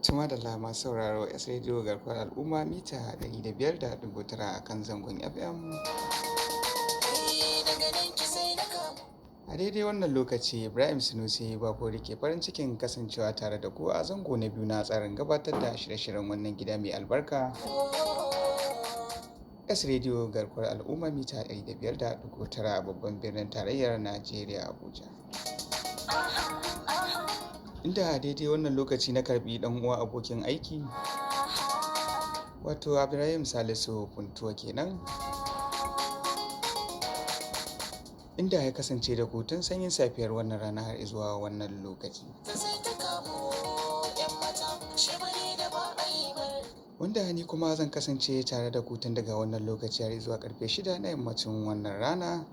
Tuma da lama sauraro S Radio garkuwar al'umma mita 105.9 a kan zangon FM. A daidai wannan lokaci Ibrahim Sanusi Bakori ke farin cikin kasancewa tare da ku a zango na biyu na tsarin gabatar da shirye-shiryen wannan gida mai albarka. S Radio garkuwar al'umma mita 105.9 a babban birnin tarayyar Najeriya Abuja. Inda a daidai wannan lokaci na karbi dan uwa abokin aiki wato Ibrahim Salisu Funtuwa kenan, inda ya kasance da ku tun sanyin safiyar wannan rana har zuwa wannan lokaci, wanda ni kuma zan kasance tare da ku tun daga wannan lokaci har zuwa karfe 6 na yammacin wannan rana.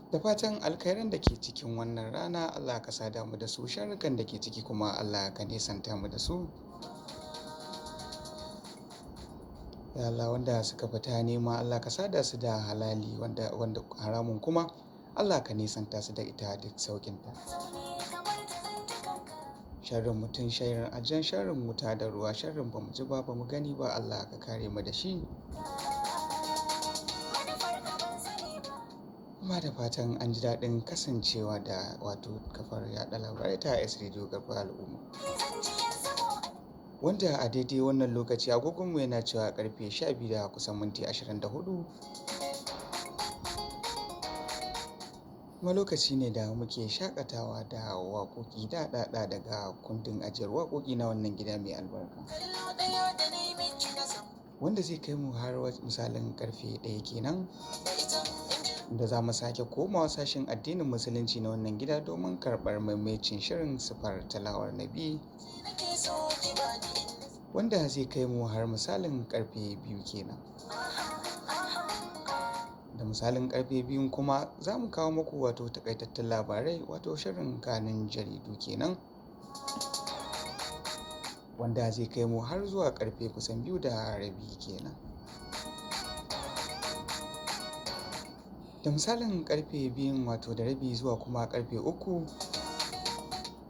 Da fatan alkhairan da ke cikin wannan rana Allah ka sada mu da su, sharrukan da ke ciki kuma Allah ka nesanta mu da su. Ya Allah, wanda suka fita nema Allah ka sada su da halali, wanda haramun kuma Allah ka nesanta su da ita duk saukinta. Sharrin mutum, sharrin aljan, sharrin wuta da ruwa, sharrin bamu ji ba bamu gani ba Allah ka kare mu da shi. Kuma da fatan an ji daɗin kasancewa da wato kafar yaɗa labarai ta S Radio garkuwar al'umma, wanda a daidai wannan lokaci agogonmu yana cewa karfe 12 da kusan minti 24, kuma lokaci ne da muke shakatawa da waƙoƙi daɗaɗa daga kundin ajiyar waƙoƙi na wannan gida mai albarka, wanda zai kai mu har misalin karfe 1 kenan, da za mu sake komawa sashen addinin musulunci na wannan gida domin karɓar maimacin shirin sifar talawar nabi, wanda zai kai mu har misalin karfe 2 kenan. Da misalin karfe 2 kuma za mu kawo muku wato takaitattun labarai, wato shirin kanin jaridu kenan, wanda zai kai mu har zuwa karfe kusan 2:30 kenan. Da misalin karfe 2 wato da rabi zuwa kuma karfe 3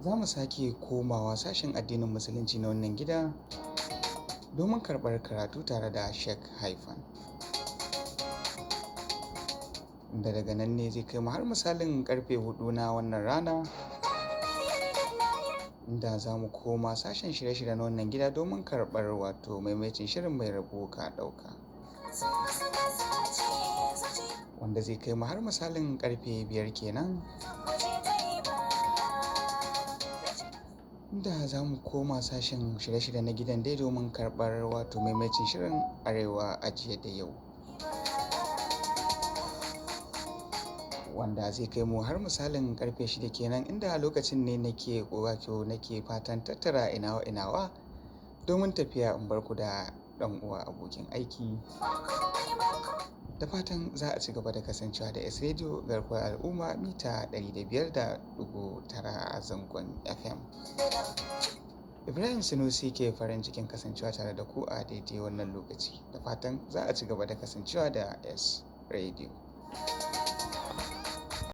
za mu sake komawa sashen addinin musulunci na wannan gida domin karɓar karatu tare da Sheikh Haifan, da daga nan ne zai kai mu har misalin karfe 4 na wannan rana, inda za mu koma sashen shirye-shirye na wannan gida domin karɓar wato maimacin shirin mai rabo ka ɗauka, wanda zai kai mu har misalin karfe 5 kenan, inda za mu koma sashen shirye-shirye na gidan dai domin karɓar wato maimacin shirin arewa a jiya da yau, wanda zai kai mu har misalin karfe 6 kenan, inda a lokacin ne nake fatan tattara inawa domin tafiya in barku da dan uwa abokin aiki. Da fatan za a ci gaba da kasancewa da S Radio garkuwar al'umma mita 105.9 a zangon FM. Ibrahim Sanusi ke farin cikin kasancewa tare da ku a daidai wannan lokaci. Da fatan za a ci gaba da kasancewa da S Radio.